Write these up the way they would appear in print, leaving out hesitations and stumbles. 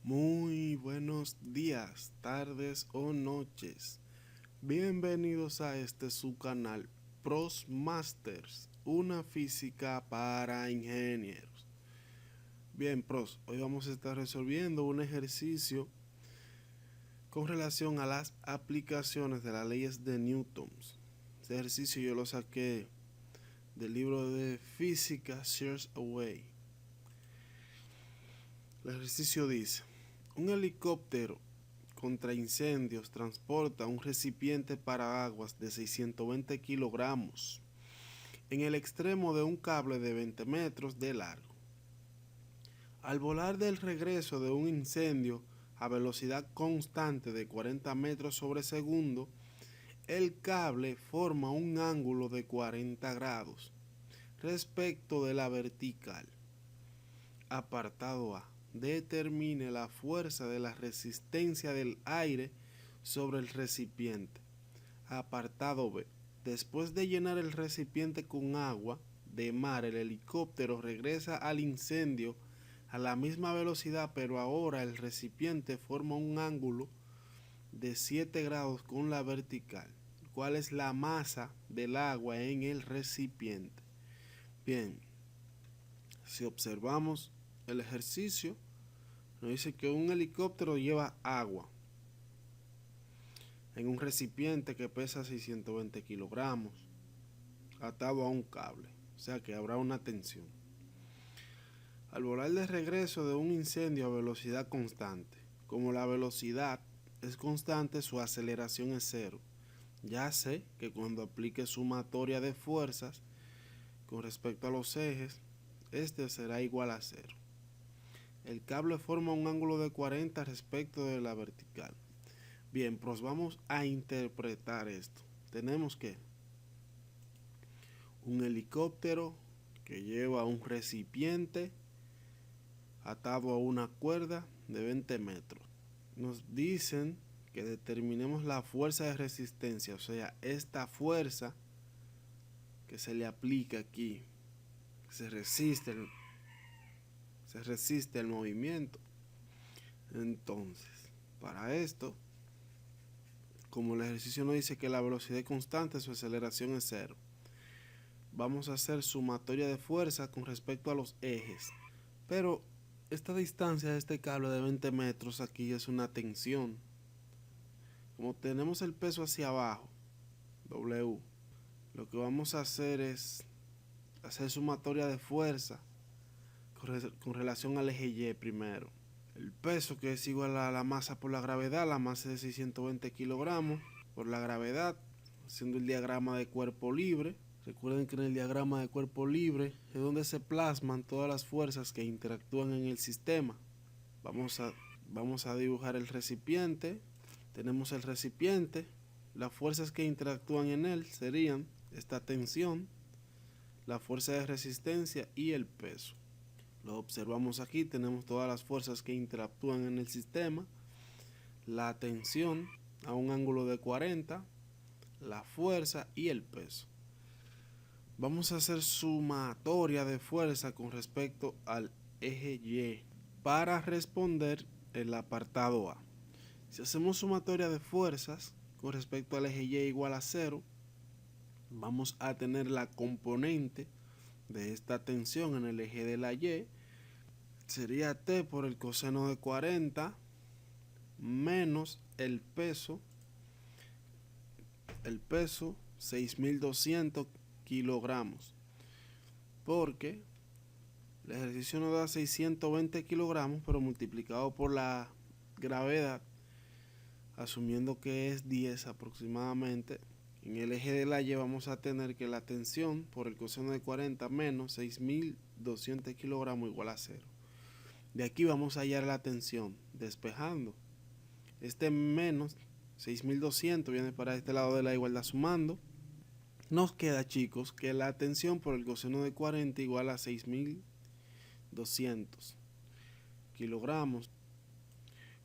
Muy buenos días, tardes o noches. Bienvenidos a este su canal Pros Masters, una física para ingenieros. Bien, pros, hoy vamos a estar resolviendo un ejercicio con relación a las aplicaciones de las leyes de Newton. Este ejercicio yo lo saqué del libro de Física Shears Away. El ejercicio dice: un helicóptero contra incendios transporta un recipiente para aguas de 620 kilogramos en el extremo de un cable de 20 metros de largo. Al volar del regreso de un incendio a velocidad constante de 40 metros sobre segundo, el cable forma un ángulo de 40 grados respecto de la vertical. Apartado A. Determine la fuerza de la resistencia del aire sobre el recipiente. Apartado B. Después de llenar el recipiente con agua de mar, el helicóptero regresa al incendio a la misma velocidad, pero ahora el recipiente forma un ángulo de 7 grados con la vertical. ¿Cuál es la masa del agua en el recipiente? Bien, si observamos el ejercicio, nos dice que un helicóptero lleva agua en un recipiente que pesa 620 kilogramos, atado a un cable, o sea que habrá una tensión. Al volar de regreso de un incendio a velocidad constante, como la velocidad es constante, su aceleración es cero. Ya sé que cuando aplique sumatoria de fuerzas con respecto a los ejes, este será igual a cero. El cable forma un ángulo de 40 respecto de la vertical. Bien, pues vamos a interpretar esto. Tenemos que un helicóptero que lleva un recipiente atado a una cuerda de 20 metros. Nos dicen que determinemos la fuerza de resistencia, o sea, esta fuerza que se le aplica aquí, se resiste el movimiento. Entonces, para esto, como el ejercicio nos dice que la velocidad es constante, su aceleración es cero. Vamos a hacer sumatoria de fuerza con respecto a los ejes. Pero esta distancia de este cable de 20 metros aquí es una tensión. Como tenemos el peso hacia abajo, W, lo que vamos a hacer es hacer sumatoria de fuerza con relación al eje Y primero. El peso, que es igual a la masa por la gravedad, la masa de 620 kilogramos por la gravedad, haciendo el diagrama de cuerpo libre. Recuerden que en el diagrama de cuerpo libre es donde se plasman todas las fuerzas que interactúan en el sistema. Vamos a dibujar el recipiente. Tenemos el recipiente. Las fuerzas que interactúan en él serían esta tensión, la fuerza de resistencia y el peso. Lo observamos aquí, tenemos todas las fuerzas que interactúan en el sistema, la tensión a un ángulo de 40, la fuerza y el peso. Vamos a hacer sumatoria de fuerza con respecto al eje Y para responder el apartado A. Si hacemos sumatoria de fuerzas con respecto al eje Y igual a 0, vamos a tener la componente de esta tensión en el eje de la Y, sería T por el coseno de 40 menos el peso 6200 kilogramos, porque el ejercicio nos da 620 kilogramos, pero multiplicado por la gravedad, asumiendo que es 10 aproximadamente, en el eje de la Y vamos a tener que la tensión por el coseno de 40 menos 6200 kilogramos igual a 0. De aquí vamos a hallar la tensión, despejando. Este menos 6200 viene para este lado de la igualdad sumando. Nos queda, chicos, que la tensión por el coseno de 40 igual a 6200 kilogramos.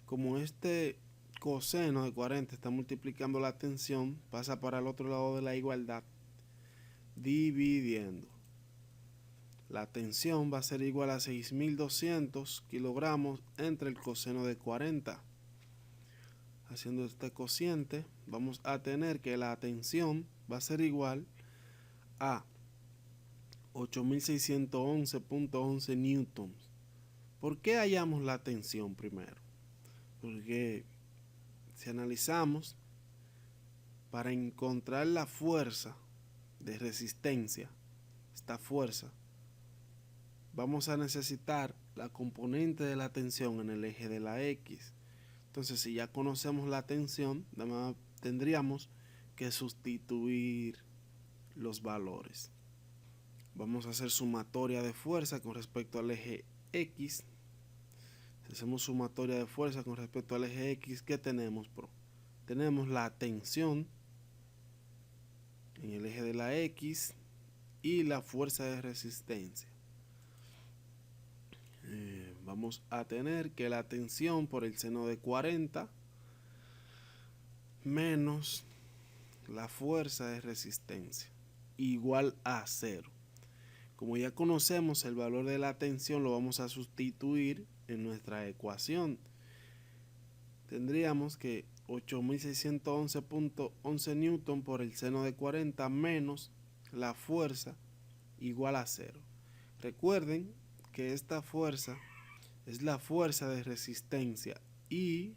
Como este coseno de 40 está multiplicando la tensión, pasa para el otro lado de la igualdad, dividiendo. la tensión va a ser igual a 6200 kilogramos entre el coseno de 40. Haciendo este cociente, vamos a tener que la tensión va a ser igual a 8611.11 newtons. ¿Por qué hallamos la tensión primero? Porque si analizamos, para encontrar la fuerza de resistencia, esta fuerza, vamos a necesitar la componente de la tensión en el eje de la X. Entonces, si ya conocemos la tensión, tendríamos que sustituir los valores. Vamos a hacer sumatoria de fuerza con respecto al eje X. Si hacemos sumatoria de fuerza con respecto al eje X, ¿qué tenemos, Tenemos la tensión en el eje de la X y la fuerza de resistencia. Vamos a tener que la tensión por el seno de 40 menos la fuerza de resistencia igual a 0. Como ya conocemos el valor de la tensión, lo vamos a sustituir en nuestra ecuación. Tendríamos que 8611.11 newton por el seno de 40 menos la fuerza igual a 0. Recuerden que esta fuerza es la fuerza de resistencia y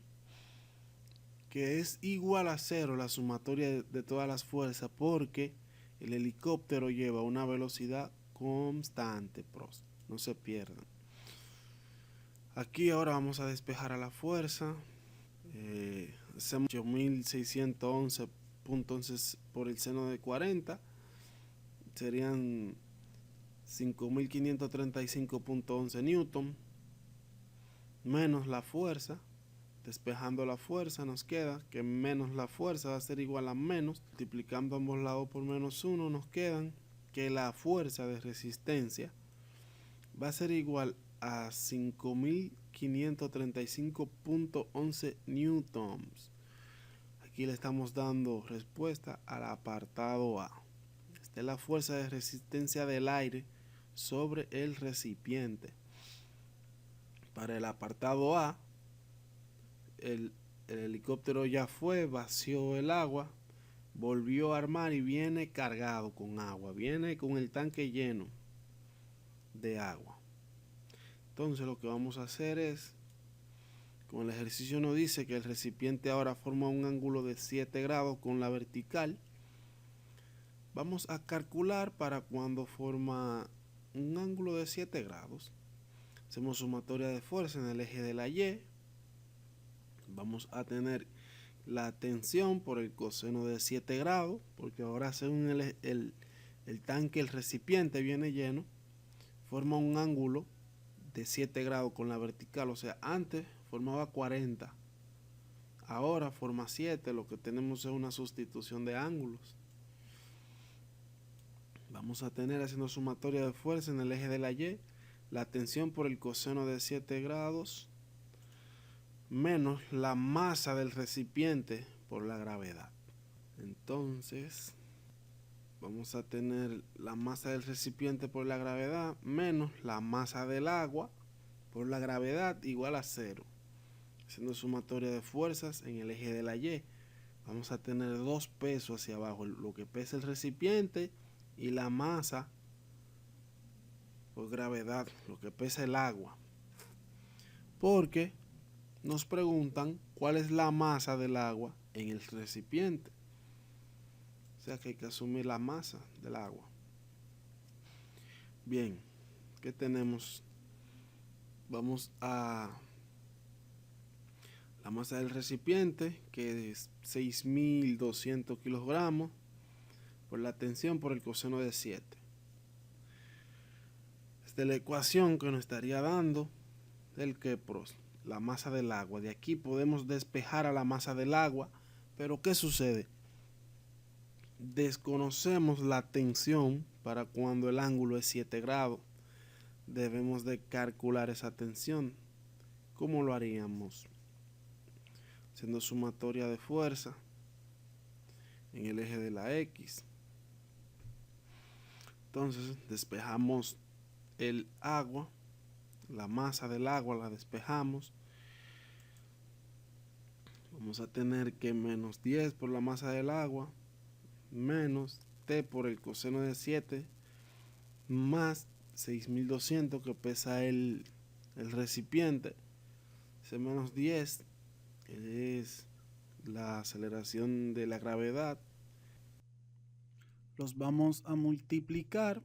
que es igual a 0 la sumatoria de todas las fuerzas, porque el helicóptero lleva una velocidad constante, no se pierdan. Aquí ahora vamos a despejar a la fuerza. Hacemos 8611.11 por el seno de 40, serían 5535.11 newton menos la fuerza. Despejando la fuerza nos queda que menos la fuerza va a ser igual a menos, multiplicando ambos lados por menos 1 nos quedan que la fuerza de resistencia va a ser igual a 5535.11 newtons. Aquí le estamos dando respuesta al apartado A. Esta es la fuerza de resistencia del aire sobre el recipiente. Para el apartado A, el helicóptero ya fue, vació el agua, volvió a armar y viene cargado con agua, viene con el tanque lleno de agua. Entonces lo que vamos a hacer es, como el ejercicio nos dice que el recipiente ahora forma un ángulo de 7 grados con la vertical, vamos a calcular para cuando forma un ángulo de 7 grados. Hacemos sumatoria de fuerza en el eje de la Y. Vamos a tener la tensión por el coseno de 7 grados, porque ahora según el tanque, el recipiente viene lleno, forma un ángulo de 7 grados con la vertical. O sea, antes formaba 40, ahora forma 7. Lo que tenemos es una sustitución de ángulos. Vamos a tener, haciendo sumatoria de fuerza en el eje de la Y, la tensión por el coseno de 7 grados menos la masa del recipiente por la gravedad. Entonces vamos a tener la masa del recipiente por la gravedad menos la masa del agua por la gravedad igual a 0. Haciendo sumatoria de fuerzas en el eje de la Y, vamos a tener dos pesos hacia abajo, lo que pesa el recipiente y la masa por gravedad, lo que pesa el agua. Porque nos preguntan cuál es la masa del agua en el recipiente. O sea que hay que asumir la masa del agua. Bien, ¿qué tenemos? Vamos a la masa del recipiente, que es 6200 kilogramos, por la tensión por el coseno de 7. Esta es la ecuación que nos estaría dando el Kepros, la masa del agua. De aquí podemos despejar a la masa del agua, pero ¿qué sucede? Desconocemos la tensión para cuando el ángulo es 7 grados. Debemos de calcular esa tensión. ¿Cómo lo haríamos? Haciendo sumatoria de fuerza en el eje de la X. Entonces despejamos el agua, la masa del agua la despejamos, vamos a tener que menos 10 por la masa del agua, menos T por el coseno de 7, más 6200 que pesa el recipiente. Ese menos 10 es la aceleración de la gravedad. Los vamos a multiplicar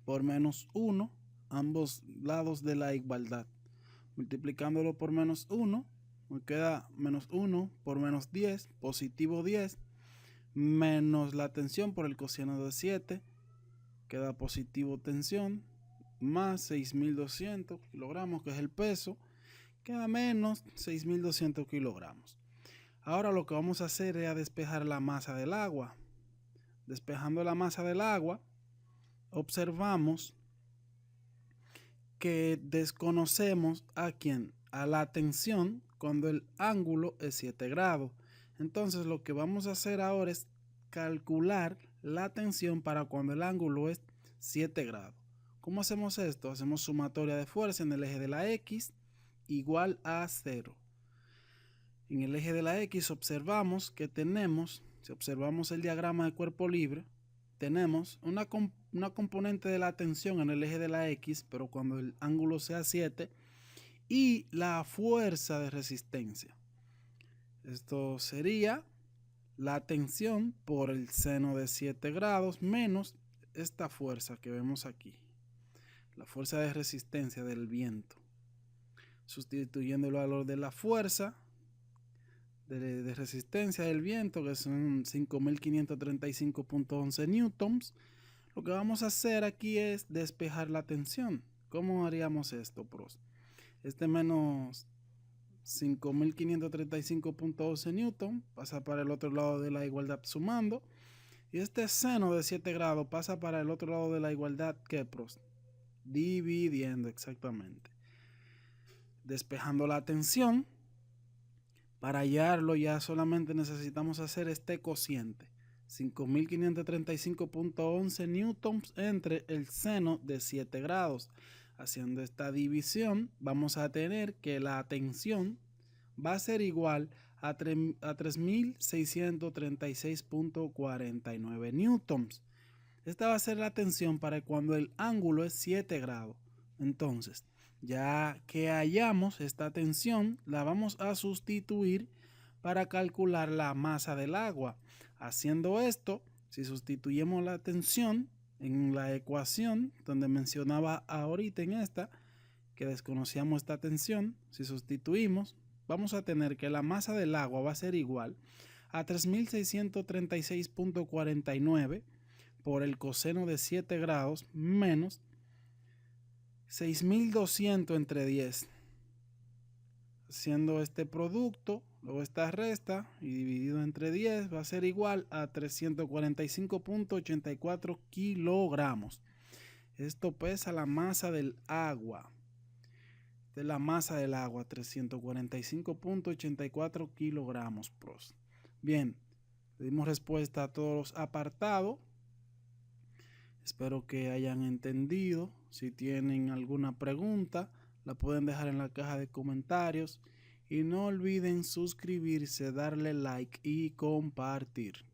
por menos 1 ambos lados de la igualdad. Multiplicándolo por menos 1, me queda menos 1 por menos 10, positivo 10, menos la tensión por el coseno de 7, queda positivo tensión, más 6200 kilogramos, que es el peso, queda menos 6200 kilogramos. Ahora lo que vamos a hacer es despejar la masa del agua. Despejando la masa del agua, observamos que desconocemos a la tensión cuando el ángulo es 7 grados. Entonces lo que vamos a hacer ahora es calcular la tensión para cuando el ángulo es 7 grados. ¿Cómo hacemos esto? Hacemos sumatoria de fuerza en el eje de la X igual a 0. En el eje de la X observamos que tenemos, si observamos el diagrama de cuerpo libre, tenemos una componente de la tensión en el eje de la X, pero cuando el ángulo sea 7, y la fuerza de resistencia. Esto sería la tensión por el seno de 7 grados menos esta fuerza que vemos aquí, la fuerza de resistencia del viento. Sustituyendo el valor de la fuerza de resistencia del viento, que son 5.535.11 newtons, lo que vamos a hacer aquí es despejar la tensión. ¿Cómo haríamos esto, pros? Este menos 5.535.11 newtons pasa para el otro lado de la igualdad sumando, y este seno de 7 grados pasa para el otro lado de la igualdad, ¿qué, pros? Dividiendo, exactamente. Despejando la tensión. Para hallarlo ya solamente necesitamos hacer este cociente, 5.535.11 newtons entre el seno de 7 grados. Haciendo esta división vamos a tener que la tensión va a ser igual a 3.636.49 newtons. Esta va a ser la tensión para cuando el ángulo es 7 grados. Entonces, ya que hallamos esta tensión, la vamos a sustituir para calcular la masa del agua. Haciendo esto, si sustituimos la tensión en la ecuación donde mencionaba ahorita en esta, que desconocíamos esta tensión, si sustituimos, vamos a tener que la masa del agua va a ser igual a 3.636.49 por el coseno de 7 grados menos 6.200 entre 10. Haciendo este producto, luego esta resta y dividido entre 10 va a ser igual a 345.84 kilogramos. Esto pesa la masa del agua. Esta es la masa del agua, 345.84 kilogramos, pros. Bien, le dimos respuesta a todos los apartados. Espero que hayan entendido. Si tienen alguna pregunta, la pueden dejar en la caja de comentarios. Y no olviden suscribirse, darle like y compartir.